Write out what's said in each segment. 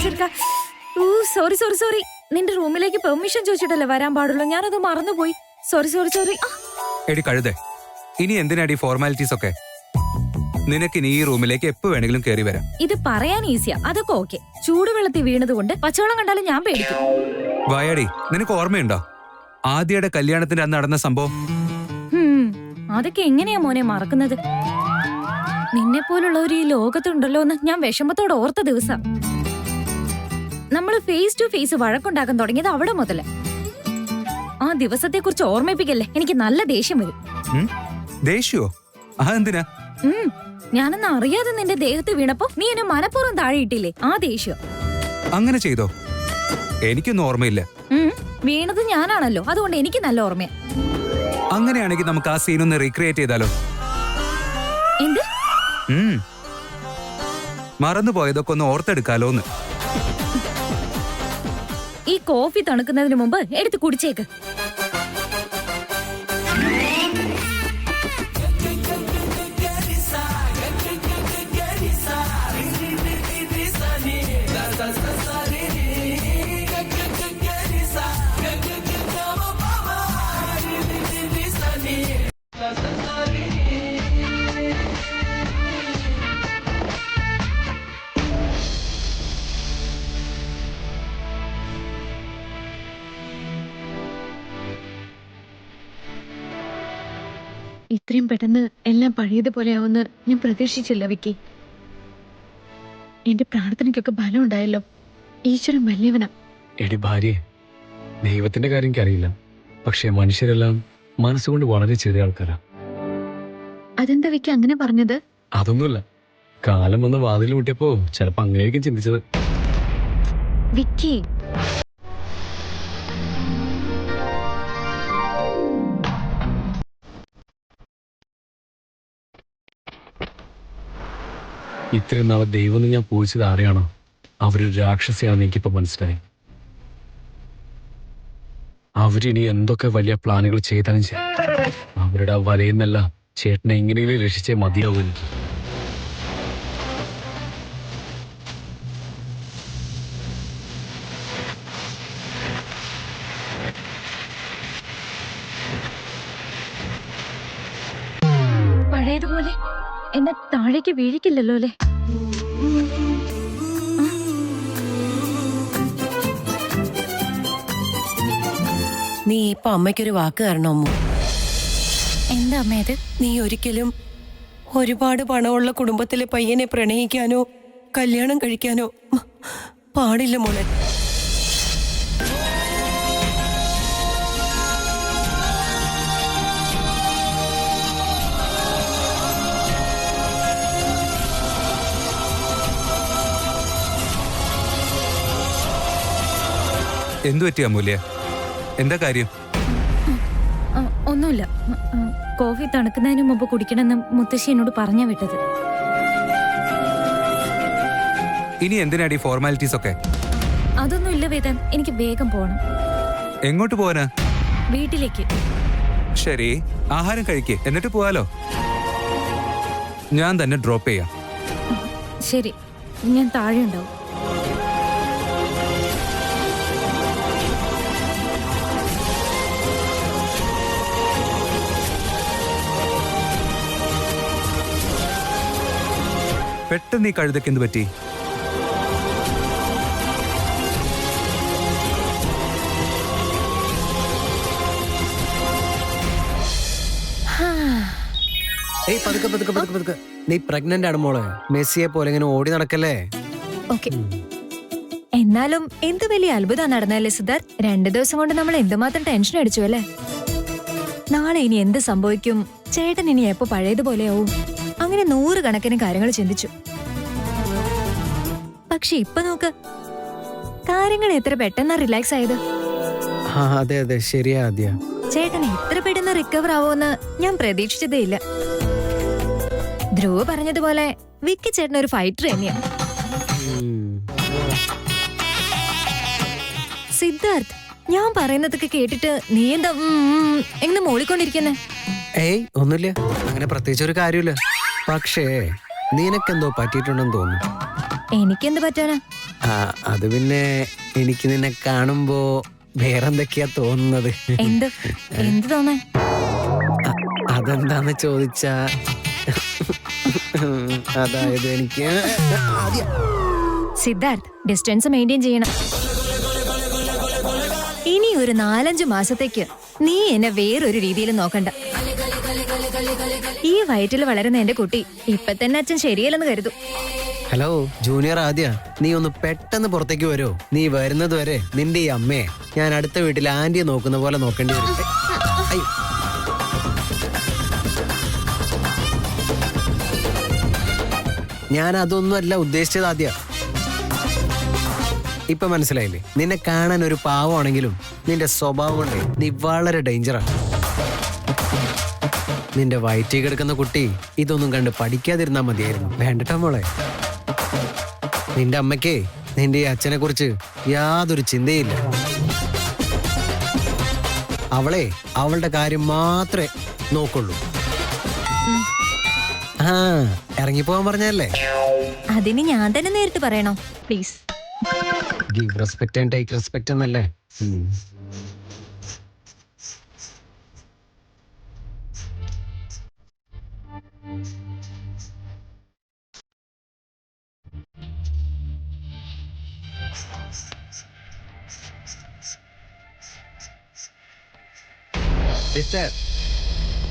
ചെറുക്ക. Sorry sorry sorry. നിന്റെ റൂമിലേക്ക് പെർമിഷൻ ചോദിച്ചിട്ടല്ലേ വരാൻ പാടുള്ളൂ. ഞാനത് മറന്നുപോയി. Sorry sorry sorry. എടി കഴുതേ, ഇനി എന്തിനാടി ഫോർമാലിറ്റീസ് ഒക്കെ? നിനക്ക് ഇനി ഈ റൂമിലേക്ക് എപ്പോ വേണമെങ്കിലും കയറി വരാം. ഇത് പറയാൻ ഈസിയാ, അതൊക്കെ ഓക്കെ. ചൂടുവെള്ളത്തിൽ വീണതുകൊണ്ട് പച്ചവെള്ളം കണ്ടാലും ഞാൻ പേടിക്കും. വായാടി, നിനക്ക് ഓർമ്മയുണ്ടോ ആദ്യയുടെ കല്യാണത്തിന്റെ അന്ന് നടന്ന സംഭവം? അതൊക്കെ എങ്ങനെയാ മോനെ മറക്കുന്നത്? നിന്നെ പോലുള്ളവർ ഈ ലോകത്തുണ്ടല്ലോ എന്ന് ഞാൻ വിഷമത്തോടെ ഓർത്ത ദിവസം. നമ്മൾ ഫേസ് ടു ഫേസ് വഴക്കുണ്ടാക്കാൻ തുടങ്ങിയത് അവിടെ മുതല്. ആ ദിവസത്തെ കുറിച്ച് ഓർമ്മിപ്പിക്കല്ലേ, എനിക്ക് നല്ല ദേഷ്യം വരും. ദേഷ്യോ? അതെന്തിനാ? ഞാനൊന്ന് അറിയാതെ നിന്റെ ദേഹത്ത് വീണപ്പോ നീ എന്നെ മനഃപൂർവ്വം താഴെ ഇട്ടില്ലേ, ആ ദേഷ്യം. അങ്ങനെ ചെയ്തോ? എനിക്കൊന്നും ഓർമ്മയില്ല. വീണത് ഞാനാണല്ലോ, അതുകൊണ്ട് എനിക്ക് നല്ല ഓർമ്മയാ. അങ്ങനെയാണെങ്കിൽ നമുക്ക് ആ സീനൊന്ന് റീക്രിയേറ്റ് ചെയ്താലോ? എന്ത്? മറന്നുപോയതൊക്കെ ഒന്ന് ഓർത്തെടുക്കാലോന്ന്. ഈ കോഫി തണുക്കുന്നതിന് മുമ്പ് എടുത്ത് കുടിച്ചേക്ക്. ഇത്രയും പെട്ടെന്ന് എല്ലാം പഴയതുപോലെയാവുമെന്ന് ഞാൻ പ്രതീക്ഷിച്ചില്ല വിക്കി. എന്റെ പ്രാർത്ഥനയ്ക്കൊക്കെ ബലം ഉണ്ടായല്ലോ. ഈശ്വരൻ വലിയവനാ. എടി ഭാര്യയെ, ദൈവത്തിന്റെ കാര്യം എനിക്കറിയില്ല, പക്ഷെ മനുഷ്യരെല്ലാം മനസ്സുകൊണ്ട് വളരെ ചെറിയ ആൾക്കാരാ. അതെന്താ വിക്കി അങ്ങനെ പറഞ്ഞത്? അതൊന്നുമില്ല, കാലം വന്ന് വാതിൽ മുട്ടിയപ്പോ ചിലപ്പോ അങ്ങനെയായിരിക്കും ചിന്തിച്ചത്. വിക്കി, ഇത്രയും നാളെ ദൈവം ഞാൻ പൂജിച്ചത് ആരെയാണോ അവരൊരു രാക്ഷസിയാണെന്ന് എനിക്കിപ്പോ മനസ്സിലായി. അവരിനി എന്തൊക്കെ വലിയ പ്ലാനുകൾ ചെയ്താലും ശരി, അവരുടെ ആ വലയെന്നല്ല ചേട്ടനെ എങ്ങനെയെങ്കിലും രക്ഷിച്ചേ മതിയാവും. പഴയതുപോലെ എന്നെ താഴേക്ക് വീഴിക്കില്ലല്ലോ അല്ലേ? നീ ഇപ്പൊ അമ്മയ്ക്കൊരു വാക്ക് തരണം അമ്മു. എന്താ അമ്മയത്? നീ ഒരിക്കലും ഒരുപാട് പണമുള്ള കുടുംബത്തിലെ പയ്യനെ പ്രണയിക്കാനോ കല്യാണം കഴിക്കാനോ പാടില്ല മോളെ. എന്തു പറ്റി അമൂല്യ? എന്താ കാര്യം? ഒന്നുമില്ല. കോഫി തണുക്കുന്നതിന് മുമ്പ് കുടിക്കണമെന്ന് മുത്തശ്ശി എന്നോട് പറഞ്ഞാ വിട്ടത്. ഇനി എന്തിനാടി ഫോർമാലിറ്റീസ് ഒക്കെ? അതൊന്നും ഇല്ല വേദൻ, എനിക്ക് വേഗം പോണം. എങ്ങോട്ട് പോവാനാ? വീട്ടിലേക്ക്. ശരി, ആഹാരം കഴിക്കേ, എന്നിട്ട് പോവാലോ. ഞാൻ തന്നെ ഡ്രോപ്പ് ചെയ്യാം. ശരി, ഞാൻ താഴെ ഉണ്ടാവും. പെട്ടെന്ന് ഈ കഴുതയ്ക്ക് എന്ത് പറ്റി? പതുക്കെ പതുക്കെ പതുക്കെ പതുക്കെ. നീ പ്രഗ്നന്റ് ആണ് മോളെ. മെസ്സിയെ പോലെ ഇങ്ങനെ ഓടി നടക്കല്ലേ. എന്നാലും എന്ത് വലിയ അത്ഭുതം നടന്നല്ലേ സിദ്ധാർത്ഥ്? 2 ദിവസം കൊണ്ട് നമ്മൾ എന്തുമാത്രം ടെൻഷൻ അടിച്ചു അല്ലേ? നാളെ ഇനി എന്ത് സംഭവിക്കും, ചേട്ടൻ ഇനി എപ്പോ പഴയതുപോലെയാവും, അങ്ങനെ 100 കണക്കിന് കാര്യങ്ങൾ ചിന്തിച്ചു. പക്ഷെ ഇപ്പൊ നോക്ക്, കാര്യങ്ങൾ എത്ര പെട്ടെന്നാ റിലാക്സ് ആയത്. അതെ അതെ, ശരിയാ ആദ്യ. ചേട്ടൻ ഇത്ര പെട്ടെന്ന് റിക്കവർ ആവുമെന്ന് ഞാൻ പ്രതീക്ഷിച്ചതേ ഇല്ല. ധ്രുവ് പറഞ്ഞതുപോലെ വിക്കി ചേട്ടൻ ഒരു ഫൈറ്റർ തന്നെയാ. സിദ്ധാർത്ഥ്, ഞാൻ പറയുന്നതൊക്കെ കേട്ടിട്ട് നീ എന്താ എങ്ങനെ മോളിക്കൊണ്ടിരിക്കുന്നേ? ഏയ് ഒന്നുമില്ല, അങ്ങനെ പ്രത്യേകിച്ച് ഒരു കാര്യമില്ല. പക്ഷേ നിനക്കെന്തോ പറ്റിയിട്ടുണ്ടെന്ന് തോന്നുന്നു. എനിക്കെന്ത് പറ്റാനാ? അത് പിന്നെ എനിക്ക് നിന്നെ കാണുമ്പോ വേറെന്തൊക്കെയാ തോന്നുന്നത്. എന്ത് എന്ത് തോന്നേ? അതെന്താന്ന് ചോദിച്ചാ അതായത് എനിക്ക് സിദ്ധാർത്ഥ്, ഡിസ്റ്റൻസ് മെയിൻറ്റെയിൻ ചെയ്യണം. ഇനി ഒരു 4-5 മാസത്തേക്ക് നീ എന്നെ വേറൊരു രീതിയിൽ നോക്കണ്ട. ഈ വയറ്റിൽ വളരുന്ന എന്റെ കുട്ടി ഇപ്പൊ തന്നെ അച്ഛൻ ശരിയല്ലെന്ന് കരുതും. ഹലോ ജൂനിയർ ആദ്യ, നീ ഒന്ന് പെട്ടെന്ന് പുറത്തേക്ക് വരോ? നീ വരുന്നത് വരെ നിന്റെ ഈ അമ്മയെ ഞാൻ അടുത്ത വീട്ടിൽ ആന്റിയെ നോക്കുന്ന പോലെ നോക്കേണ്ടി വരും. അയ്യോ. ഞാൻ അതൊന്നും അല്ല ഉദ്ദേശിച്ചത് ആദ്യ. ഇപ്പൊ മനസ്സിലായില്ലേ? നിന്നെ കാണാൻ ഒരു പാവമാണെങ്കിലും നിന്റെ സ്വഭാവം കൊണ്ടേ നീ വളരെ ഡേഞ്ചറാണ്. നിന്റെ വയറ്റിൽ കിടക്കുന്ന കുട്ടി ഇതൊന്നും കണ്ട് പഠിക്കാതിരുന്നാ മതിയായിരുന്നു. വേണ്ടട്ടോ മോളെ. നിന്റെ അമ്മയ്ക്കേ നിന്റെ ഈ അച്ഛനെ കുറിച്ച് യാതൊരു ചിന്തയില്ല. അവളെ അവളുടെ കാര്യം മാത്രമേ നോക്കുള്ളൂ. ആ ഇറങ്ങിപ്പോവാൻ പറഞ്ഞല്ലേ? അതിന് ഞാൻ തന്നെ നേരിട്ട് പറയണോ? Please. Give respect and take respect എന്നല്ലേ?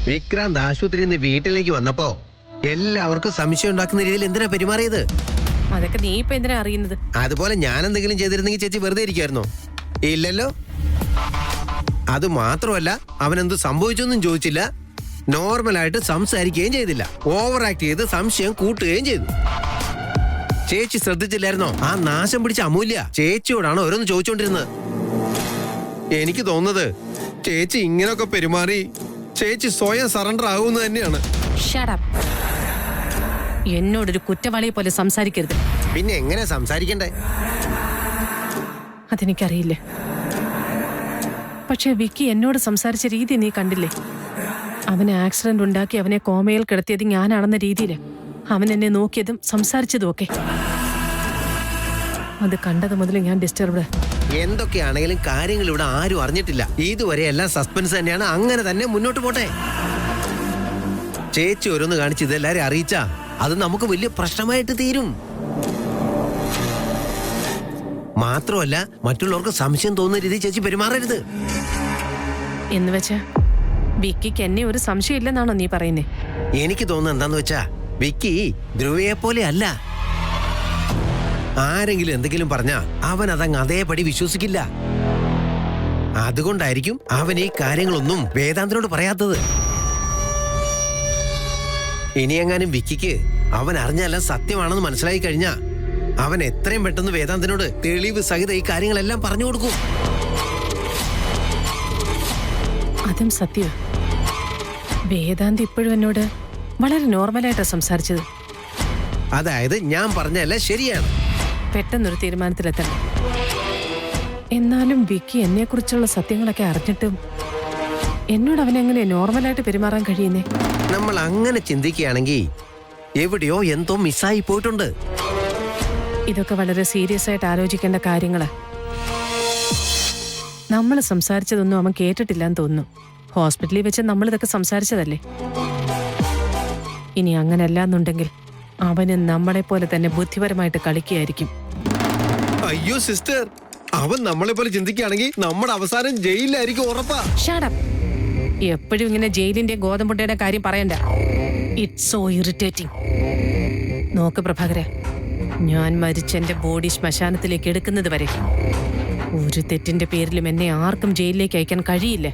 വിക്രാന്ത് ആശുപത്രിയിൽ നിന്ന് വീട്ടിലേക്ക് വന്നപ്പോ എല്ലാവർക്കും സംശയം ഉണ്ടാക്കുന്ന രീതിയിൽ എന്തിനാ പെരുമാറിയത്? അതൊക്കെ നീ ഇപ്പൊ എന്തിനാ അറിയുന്നത്? അതുപോലെ ഞാൻ എന്തെങ്കിലും ചെയ്തിരുന്നെങ്കിൽ ചേച്ചി വെറുതെ ഇരിക്കുമായിരുന്നോ? ഇല്ലല്ലോ. അത് മാത്രമല്ല, അവനെന്ത് സംഭവിച്ചൊന്നും ചോദിച്ചില്ല, നോർമലായിട്ട് സംസാരിക്കുകയും ചെയ്തില്ല, ഓവർ ആക്ട് ചെയ്ത് സംശയം കൂട്ടുകയും ചെയ്തു. ചേച്ചി ശ്രദ്ധിച്ചില്ലായിരുന്നോ? ആ നാശം പിടിച്ച അമൂല്യ ചേച്ചിയോടാണ് ഓരോന്ന് ചോദിച്ചോണ്ടിരുന്നത്. എനിക്ക് തോന്നുന്നത് ചേച്ചി ഇങ്ങനെയൊക്കെ പെരുമാറി ചേച്ചി സ്വയം സറണ്ടർ ആകുമെന്ന് തന്നെയാണ്. Shut up. എന്നോടൊരു കുറ്റവാളിയെ പോലെ സംസാരിക്കരുത്. പിന്നെ എങ്ങനെ സംസാരിക്കണ്ടേ? അതെനിക്കറിയില്ല. പക്ഷെ വിക്കി എന്നോട് സംസാരിച്ച രീതി നീ കണ്ടില്ലേ? അവന് ആക്സിഡന്റ് ഉണ്ടാക്കി അവനെ കോമയിൽ കിടത്തിയത് ഞാനാണെന്ന രീതിയിൽ അവൻ എന്നെ നോക്കിയതും സംസാരിച്ചതും ഒക്കെ അത് കണ്ടത് മുതൽ ഞാൻ ഡിസ്റ്റർബ്ഡ്. എന്തൊക്കെയാണെങ്കിലും കാര്യങ്ങൾ ഇവിടെ ആരും അറിഞ്ഞിട്ടില്ല. ഇതുവരെ എല്ലാം സസ്പെൻസ് തന്നെയാണ്. അങ്ങനെ തന്നെ മുന്നോട്ട് പോട്ടെ. ചേച്ചി ഓരോന്ന് കാണിച്ച് ഇതെല്ലാരും അറിയിച്ചാ അത് നമുക്ക് വലിയ പ്രശ്നമായിട്ട് തീരും. മാത്രമല്ല, മറ്റുള്ളവർക്ക് സംശയം തോന്നുന്ന രീതി ചേച്ചി പെരുമാറരുത്. എന്ന് വെച്ചാ വിക്കിക്ക് എന്നെ ഒരു സംശയം ഇല്ലെന്നാണോ നീ പറയുന്നേ? എനിക്ക് തോന്നുന്നത് എന്താന്ന് വെച്ചാ, വിക്കി ധ്രുവയെ പോലെ അല്ല. ആരെങ്കിലും എന്തെങ്കിലും പറഞ്ഞാ അവൻ അതങ്ങ് അതേപടി വിശ്വസിക്കില്ല. അതുകൊണ്ടായിരിക്കും അവൻ ഈ കാര്യങ്ങളൊന്നും വേദാന്തിനോട് പറയാത്തത്. ഇനിയെങ്ങാനും വിക്കിക്ക് അവൻ അറിഞ്ഞെല്ലാം സത്യമാണെന്ന് മനസ്സിലായി കഴിഞ്ഞാ അവൻ എത്രയും പെട്ടെന്ന് വേദാന്തിനോട് തെളിവ് സഹിത ഈ കാര്യങ്ങളെല്ലാം പറഞ്ഞു കൊടുക്കും. അതും സത്യം. വേദാന്ത് ഇപ്പോഴും എന്നോട് വളരെ നോർമലായിട്ടാണ് സംസാരിച്ചത്. അതായത് ഞാൻ പറഞ്ഞെല്ലാം ശരിയാണ്. പെട്ടെന്നൊരു തീരുമാനത്തിലെത്തണം. എന്നാലും വിക്കി എന്നെ കുറിച്ചുള്ള സത്യങ്ങളൊക്കെ അറിഞ്ഞിട്ടും എന്നോട് അവനെങ്ങനെ നോർമലായിട്ട് പെരുമാറാൻ കഴിയുന്നേ? നമ്മൾ അങ്ങനെ ചിന്തിക്കുകയാണെങ്കിൽ എവിടെയോ എന്തോ മിസ്സായി പോയിട്ടുണ്ട്. ഇതൊക്കെ വളരെ സീരിയസ് ആയിട്ട് ആലോചിക്കേണ്ട കാര്യങ്ങളാ. നമ്മൾ സംസാരിച്ചതൊന്നും അവൻ കേട്ടിട്ടില്ലാന്ന് തോന്നുന്നു. ഹോസ്പിറ്റലിൽ വെച്ച് നമ്മളിതൊക്കെ സംസാരിച്ചതല്ലേ. ഇനി അങ്ങനല്ല എന്നുണ്ടെങ്കിൽ അവന് നമ്മളെ പോലെ തന്നെ ബുദ്ധിപരമായിട്ട് കളിക്കുകയായിരിക്കും. അയ്യോ സിസ്റ്റർ, അവൻ നമ്മളെ പോലെ ചിന്തിക്കുകയാണെങ്കിൽ നമ്മുടെ അവസാനം ജയിലിലായിരിക്കും ഉറപ്പാ. Shut up. എപ്പോഴും ഇങ്ങനെ ജയിലിന്റെ ഗോതമ്പുണ്ടയുടെ കാര്യം പറയണ്ട. It's so irritating. നോക്ക് പ്രഭാകരെ, ഞാൻ മരിച്ച എന്റെ ബോഡി ശ്മശാനത്തിലേക്ക് എടുക്കുന്നത് വരെ ഒരു തെറ്റിന്റെ പേരിലും എന്നെ ആർക്കും ജയിലിലേക്ക് അയക്കാൻ കഴിയില്ല.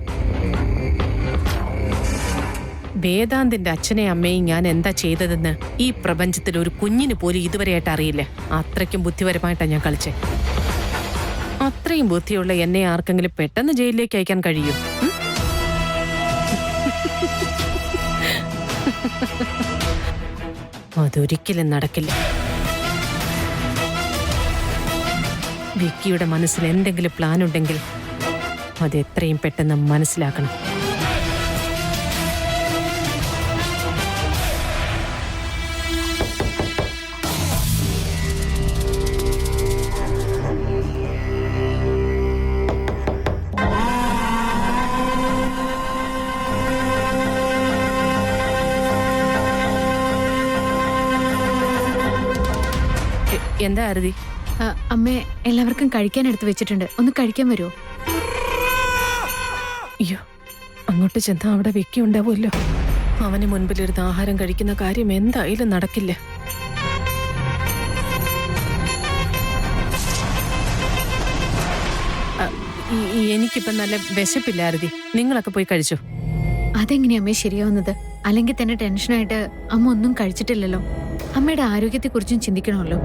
വേദാന്തിന്റെ അച്ഛനെയും അമ്മയും ഞാൻ എന്താ ചെയ്തതെന്ന് ഈ പ്രപഞ്ചത്തിൽ ഒരു കുഞ്ഞിന് പോലും ഇതുവരെയായിട്ട് അറിയില്ല. അത്രയ്ക്കും ബുദ്ധിപരമായിട്ടാണ് ഞാൻ കളിച്ചേ. അത്രയും ബുദ്ധിയുള്ള എന്നെ ആർക്കെങ്കിലും പെട്ടെന്ന് ജയിലിലേക്ക് അയക്കാൻ കഴിയും? അതൊരിക്കലും നടക്കില്ല. വിക്കിയുടെ മനസ്സിൽ എന്തെങ്കിലും പ്ലാൻ ഉണ്ടെങ്കിൽ അത് എത്രയും പെട്ടെന്ന് മനസ്സിലാക്കണം. എന്താ ആരതി? അമ്മേ, എല്ലാവർക്കും കഴിക്കാൻ എടുത്ത് വെച്ചിട്ടുണ്ട്. ഒന്ന് കഴിക്കാൻ വരുമോ? അയ്യോ, അങ്ങോട്ട് ചെന്നാ അവിടെ വിക്കി ഉണ്ടാവുമല്ലോ. അവന് മുൻപിലിരുന്ന് ആഹാരം കഴിക്കുന്ന കാര്യം എന്തായാലും നടക്കില്ല. എനിക്കിപ്പം നല്ല വിശപ്പില്ല ആരതി. നിങ്ങളൊക്കെ പോയി കഴിച്ചു. അതെങ്ങനെയാ അമ്മേ ശരിയാവുന്നത്? അല്ലെങ്കിൽ തന്നെ ടെൻഷനായിട്ട് അമ്മ ഒന്നും കഴിച്ചിട്ടില്ലല്ലോ. അമ്മയുടെ ആരോഗ്യത്തെ കുറിച്ചും ചിന്തിക്കണമല്ലോ.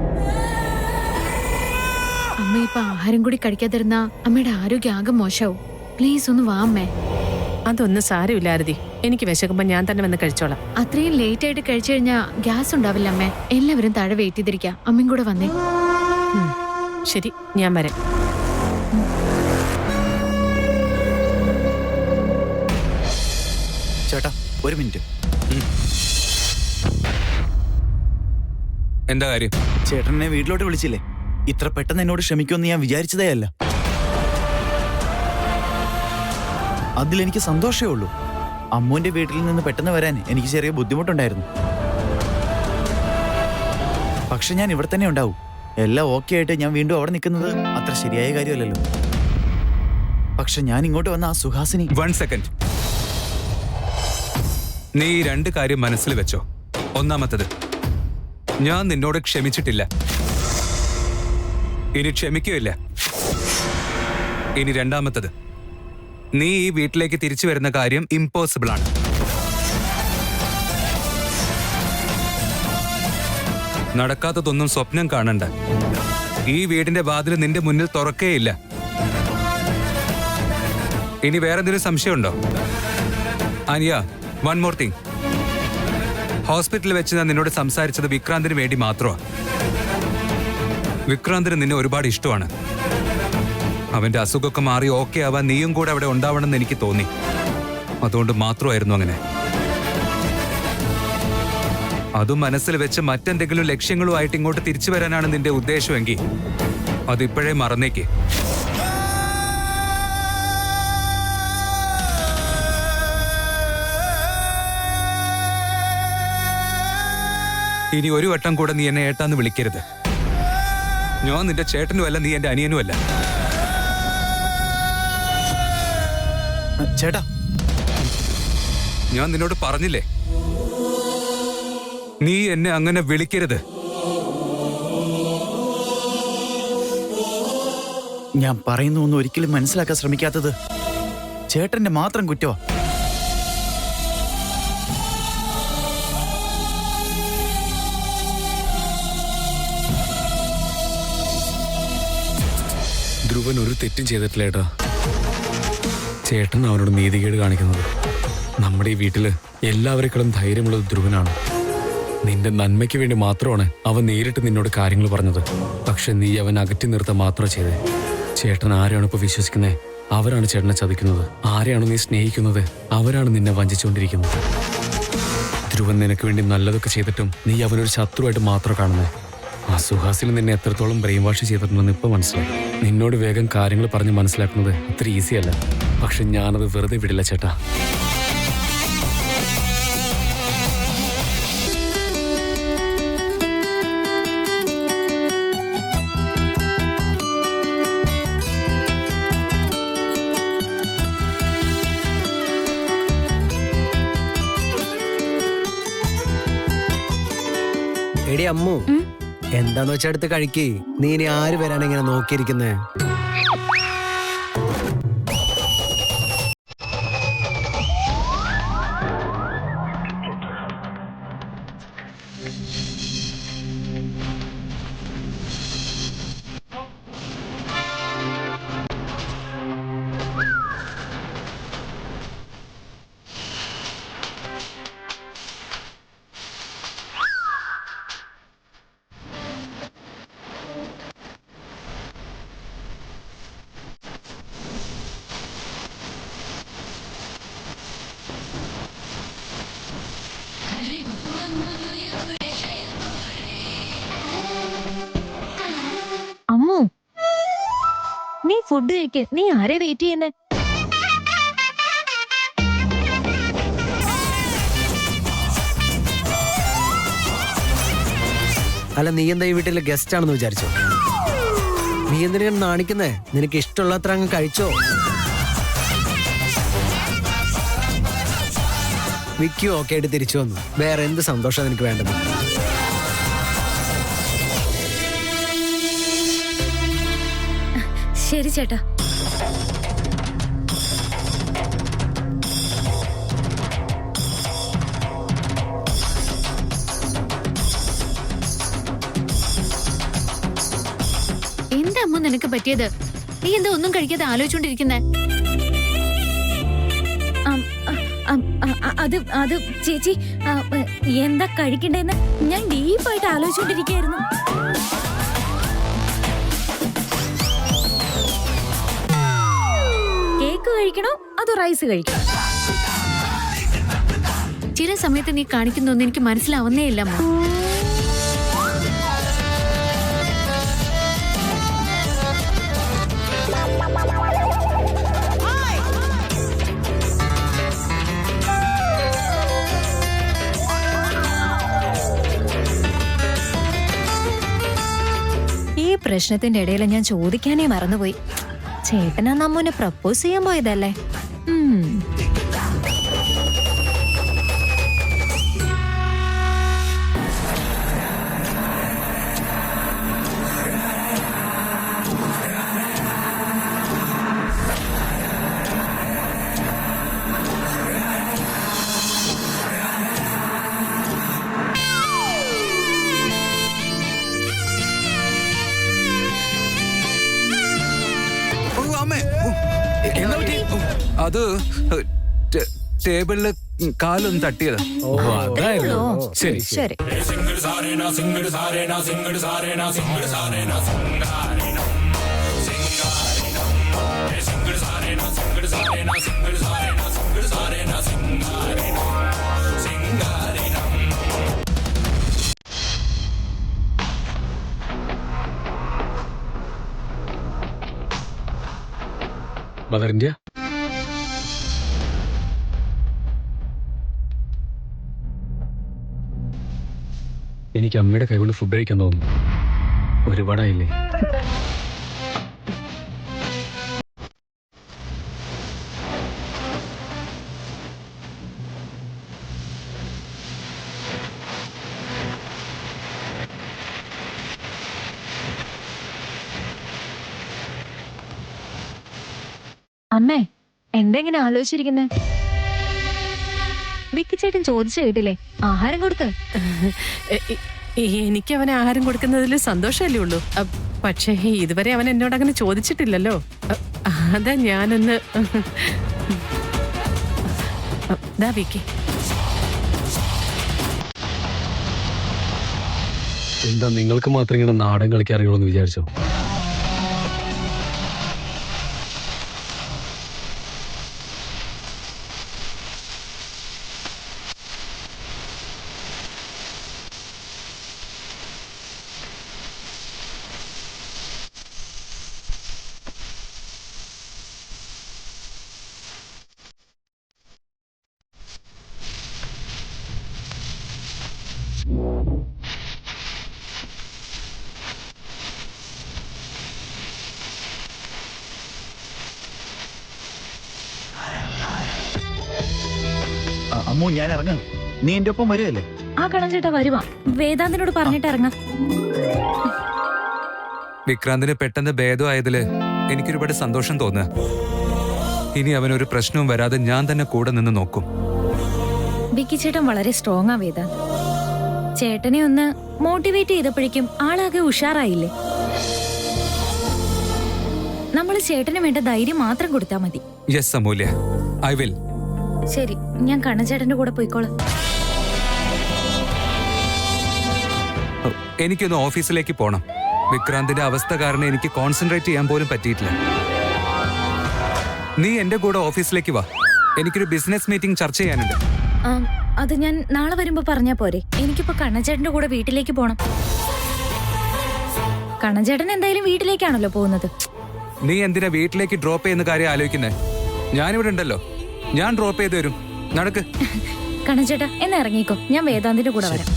അമ്മ ഇപ്പൊ ആഹാരം കൂടി കഴിക്കാതിരുന്ന അമ്മയുടെ ആരോഗ്യം ആകെ മോശമാവും. പ്ലീസ് ഒന്ന് വാ അമ്മേ. അതൊന്നും സാരമില്ല ആരതി. എനിക്ക് വിശക്കുമ്പോ ഞാൻ തന്നെ വന്ന് കഴിച്ചോളാം. അത്രയും ലേറ്റ് ആയിട്ട് കഴിച്ചു കഴിഞ്ഞാൽ ഗ്യാസ് ഉണ്ടാവില്ല അമ്മേ. എല്ലാവരും താഴെ വെയിറ്റ് ചെയ്തിരിക്കാം. അമ്മയും കൂടെ വന്നേ. ശരി, ഞാൻ വരാം. ചേട്ടാ, ഒരു മിനിറ്റ്. എന്താ കാര്യം? ചേട്ടൻ എന്നെ വീട്ടിലോട്ട് വിളിച്ചില്ലേ? ഇത്ര പെട്ടെന്ന് എന്നോട് ക്ഷമിക്കുമെന്ന് ഞാൻ വിചാരിച്ചതേ അല്ല. അതിലെനിക്ക് സന്തോഷമേ ഉള്ളൂ. അമ്മുവിന്റെ വീട്ടിൽ നിന്ന് പെട്ടെന്ന് വരാൻ എനിക്ക് ചെറിയ ബുദ്ധിമുട്ടുണ്ടായിരുന്നു. പക്ഷെ ഞാൻ ഇവിടെ തന്നെ ഉണ്ടാവും. എല്ലാം ഓക്കെ ആയിട്ട് ഞാൻ വീണ്ടും അവിടെ നിൽക്കുന്നത് അത്ര ശരിയായ കാര്യമല്ലല്ലോ. പക്ഷെ ഞാൻ ഇങ്ങോട്ട് വന്ന ആ സുഹാസിനി. 1 സെക്കൻഡ്. നീ ഈ 2 കാര്യം മനസ്സിൽ വെച്ചോ. ഒന്നാമത്തത്, ഞാൻ നിന്നോട് ക്ഷമിച്ചിട്ടില്ല, ഇനി ക്ഷമിക്കുകയില്ല. ഇനി രണ്ടാമത്തത്, നീ ഈ വീട്ടിലേക്ക് തിരിച്ചു വരുന്ന കാര്യം ഇമ്പോസിബിൾ ആണ്. നടക്കാത്തതൊന്നും സ്വപ്നം കാണണ്ട. ഈ വീടിന്റെ വാതിൽ നിന്റെ മുന്നിൽ തുറക്കേയില്ല. ഇനി വേറെന്തെങ്കിലും സംശയമുണ്ടോ? Aniya, one more thing. ഹോസ്പിറ്റലിൽ വെച്ച് ഞാൻ നിന്നോട് സംസാരിച്ചത് വിക്രാന്തിന് വേണ്ടി മാത്രമാണ്. വിക്രാന്തിന് നിന്നെ ഒരുപാട് ഇഷ്ടമാണ്. അവന്റെ അസുഖമൊക്കെ മാറി ഓക്കെ ആവാൻ നീയും കൂടെ അവിടെ ഉണ്ടാവണമെന്ന് എനിക്ക് തോന്നി. അതുകൊണ്ട് മാത്രമായിരുന്നു അങ്ങനെ. അതും മനസ്സിൽ വെച്ച് മറ്റെന്തെങ്കിലും ലക്ഷ്യങ്ങളുമായിട്ട് ഇങ്ങോട്ട് തിരിച്ചു വരാനാണ് നിന്റെ ഉദ്ദേശമെങ്കിൽ അതിപ്പോഴേ മറന്നേക്ക്. ഇനി ഒരു വട്ടം കൂടെ നീ എന്നെ ഏട്ടാന്ന് വിളിക്കരുത്. ഞാൻ നിന്റെ ചേട്ടനുമല്ല, നീ എന്റെ അനിയനുമല്ല. ചേട്ടാ, ഞാൻ നിന്നോട് പറഞ്ഞില്ലേ, നീ എന്നെ അങ്ങനെ വിളിക്കരുത്. ഞാൻ പറയുന്ന ഒന്നും ഒരിക്കലും മനസ്സിലാക്കാൻ ശ്രമിക്കാത്തത് ചേട്ടന്റെ മാത്രം കുറ്റമാ. ധ്രുവൻ ഒരു തെറ്റും ചെയ്തിട്ടില്ല ഏട്ടാ. ചേട്ടൻ അവനോട് നീതികേട് കാണിക്കുന്നത്. നമ്മുടെ ഈ വീട്ടില് എല്ലാവരെക്കാളും ധൈര്യമുള്ളത് ധ്രുവനാണ്. നിന്റെ നന്മയ്ക്ക് വേണ്ടി മാത്രമാണ് അവൻ നേരിട്ട് നിന്നോട് കാര്യങ്ങൾ പറഞ്ഞത്. പക്ഷെ നീ അവൻ അകറ്റി നിർത്താൻ മാത്രം ചെയ്തേ. ചേട്ടൻ ആരെയാണ് ഇപ്പൊ വിശ്വസിക്കുന്നത്? അവരാണ് ചേട്ടനെ ചതിക്കുന്നത്. ആരെയാണ് നീ സ്നേഹിക്കുന്നത്? അവരാണ് നിന്നെ വഞ്ചിച്ചുകൊണ്ടിരിക്കുന്നത്. ധ്രുവൻ നിനക്ക് വേണ്ടി നല്ലതൊക്കെ ചെയ്തിട്ടും നീ അവനൊരു ശത്രുവായിട്ട് മാത്രം കാണുന്നത്. ആ സുഹാസിൽ നിന്നെ എത്രത്തോളം ബ്രെയിൻ വാഷ് ചെയ്തിട്ടുണ്ടെന്ന് ഇപ്പൊ മനസ്സിലായി. നിന്നോട് വേഗം കാര്യങ്ങൾ പറഞ്ഞ് മനസ്സിലാക്കുന്നത് അത്ര ഈസിയല്ല. പക്ഷെ ഞാനത് വെറുതെ വിടില്ല ചേട്ടാ. എടി അമ്മു, എന്താന്ന് വെച്ചാ എടുത്ത് കഴിക്കേ. നീ ഇനി ആര് വരാണ് ഇങ്ങനെ നോക്കിയിരിക്കുന്നേ? അമ്മു, നീ ഫുഡ് കഴിക്ക്. നീ ആരെ വെയിറ്റ് ചെയ്യുന്നേ? അല്ല നീ എന്താ ഈ വീട്ടിലെ ഗസ്റ്റ് ആണെന്ന് വിചാരിച്ചോ? നീ എന്തിനാണ് നാണിക്കുന്നേ? നിനക്ക് ഇഷ്ടമുള്ളത്ര അങ്ങ് കഴിച്ചോ. വിക്കി ഓക്കെ ആയിട്ട് തിരിച്ചു വന്നു. വേറെ എന്ത് സന്തോഷം നിനക്ക് വേണ്ടത്? ശരി ചേട്ടാ. എന്താ അമ്മ നിനക്ക് പറ്റിയത്? നീ എന്താ ഒന്നും കഴിക്കാതെ ആലോചിച്ചോണ്ടിരിക്കുന്നേ? അത് ചേച്ചി എന്താ കഴിക്കണ്ടേന്ന് ഞാൻ ഡീപ്പായിട്ട് ആലോചിച്ചോണ്ടിരിക്കായിരുന്നു. കേക്ക് കഴിക്കണോ അതോ റൈസ് കഴിക്കണോ? ചില സമയത്ത് നീ കാണിക്കുന്നൊന്നും എനിക്ക് മനസ്സിലാവുന്നേ ഇല്ല അമ്മ. ഈ പ്രശ്നത്തിന്റെ ഇടയിൽ ഞാൻ ചോദിക്കാനേ മറന്നുപോയി. ചേട്ടനാ നമ്മൂനെ പ്രപ്പോസ് ചെയ്യാൻ പോയതല്ലേ? അത് ടേബിളില് കാലൊന്ന് തട്ടിയത്. ഓ അതായിരുന്നു. ശരി ശരി. Mother India. എനിക്ക് അമ്മയുടെ കൈകൊണ്ട് ഫുഡ് കഴിക്കാൻ തോന്നുന്നു. ഒരുപാടായില്ലേ? അമ്മേ എന്തെങ്ങനെ ആലോചിച്ചിരിക്കുന്നേ? വിക്കി ചേട്ടൻ ചോദിച്ചു കേട്ടില്ലേ? ആഹാരം കൊടുക്ക. എനിക്ക് അവന് ആഹാരം കൊടുക്കുന്നതിൽ സന്തോഷമല്ലേ ഉള്ളൂ. പക്ഷേ ഇതുവരെ അവൻ എന്നോട് അങ്ങനെ ചോദിച്ചിട്ടില്ലല്ലോ. അതാ ഞാനൊന്ന് ദാ വിക്കി. എന്താ നിങ്ങൾക്ക് മാത്രം ഇങ്ങനെ നാടൻ കളിക്കാൻ അറിയുള്ളൂ എന്ന് വിചാരിച്ചോ? അമ്മു ഞാൻ ഇറങ്ങാം. നീ എന്റെ ഒപ്പം വരുമല്ലേ? ആ കണഞ്ചേട്ടാ വരുവാ. വേദാന്തിനോട് പറഞ്ഞിട്ട് ഇറങ്ങാം. വിക്രാന്തിന് പെട്ടെന്ന് ഭേദമായതില് എനിക്കൊരുപാട് സന്തോഷം തോന്നുക. ഇനി അവനൊരു പ്രശ്നവും വരാതെ ഞാൻ തന്നെ കൂടെ നിന്ന് നോക്കും. വിക്കി ചേട്ടൻ വളരെ സ്ട്രോങ് ആ വേദാന്ത്. ചേട്ടനെ ഒന്ന് മോട്ടിവേറ്റ് ചെയ്തപ്പോഴേക്കും ആളാകെ ഉഷാറായില്ലേ? നമ്മൾ ചേട്ടന് വേണ്ട ധൈര്യം മാത്രം കൊടുത്താൽ മതി. Yes Amulya, I will. ശരി, ഞാൻ കണ്ണൻചേട്ടന്റെ കൂടെ പോയിക്കോളാം. എനിക്കൊന്ന് ഓഫീസിലേക്ക് പോണം. വിക്രാന്തിന്റെ അവസ്ഥ കാരണം എനിക്ക് കോൺസെൻട്രേറ്റ് ചെയ്യാൻ പോലും പറ്റിയിട്ടില്ല. നീ എന്റെ കൂടെ ഓഫീസിലേക്ക് വാ. എനിക്കൊരു ബിസിനസ് മീറ്റിംഗ് ചർച്ച ചെയ്യാനുണ്ട്. അത് ഞാൻ നാളെ വരുമ്പോ പറഞ്ഞാ പോരെ? എനിക്കിപ്പോ കണ്ണൻചേട്ടന്റെ കൂടെ വീട്ടിലേക്ക് പോണം. കണ്ണൻചേട്ടൻ എന്തായാലും വീട്ടിലേക്കാണല്ലോ പോകുന്നത്. നീ എന്തിനാ വീട്ടിലേക്ക് ഡ്രോപ്പ് ചെയ്യുന്ന കാര്യം ആലോചിക്കുന്നേ? ഞാനിവിടെ ഉണ്ടല്ലോ, ഞാൻ ഡ്രോപ്പ് ചെയ്ത് തരും. നടക്ക്. കണ്ണൻചേട്ടാ എന്നാ ഇറങ്ങിക്കോ, ഞാൻ വേദാന്തിന്റെ കൂടെ വരാം.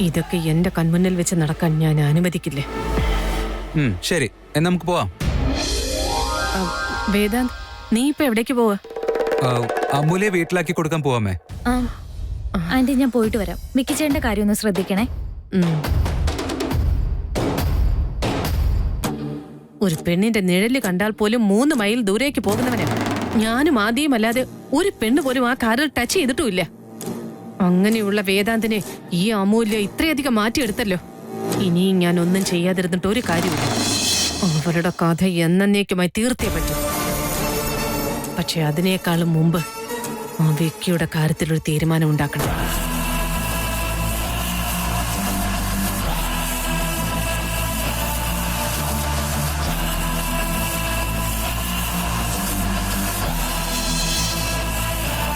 ഇതൊക്കെ എന്റെ കൺമുന്നിൽ വെച്ച് നടക്കാൻ ഞാൻ അനുവദിക്കില്ലേ. ശരി, എന്നാ നമുക്ക് പോവാം. വേദാന്ത്, നീ ഇപ്പൊ എവിടേക്ക് പോവാ? അമൂലെ വീട്ടിലാക്കി കൊടുക്കാൻ പോവാമേ. ആന്റി ഞാൻ പോയിട്ട് വരാം. മിക്കിച്ചേന്റെ കാര്യം ഒന്ന് ശ്രദ്ധിക്കണേ. ഒരു പെണ്ണിന്റെ നിഴല് കണ്ടാൽ പോലും 3 മൈൽ ദൂരേക്ക് പോകുന്നവനാണ്. ഞാനും ആദ്യം അല്ലാതെ ഒരു പെണ്ണ് പോലും ആ കാറിൽ ടച്ച് ചെയ്തിട്ടുമില്ല. അങ്ങനെയുള്ള വേദാന്തിനെ ഈ അമൂല്യ ഇത്രയധികം മാറ്റിയെടുത്തല്ലോ. ഇനിയും ഞാൻ ഒന്നും ചെയ്യാതിരുന്നിട്ട് ഒരു കാര്യമില്ല. അവരുടെ കഥ എന്നേക്കുമായി തീർത്തേ പറ്റും. പക്ഷെ അതിനേക്കാളും മുമ്പ് ആ വ്യക്തിയുടെ കാര്യത്തിലൊരു തീരുമാനം ഉണ്ടാക്കണം.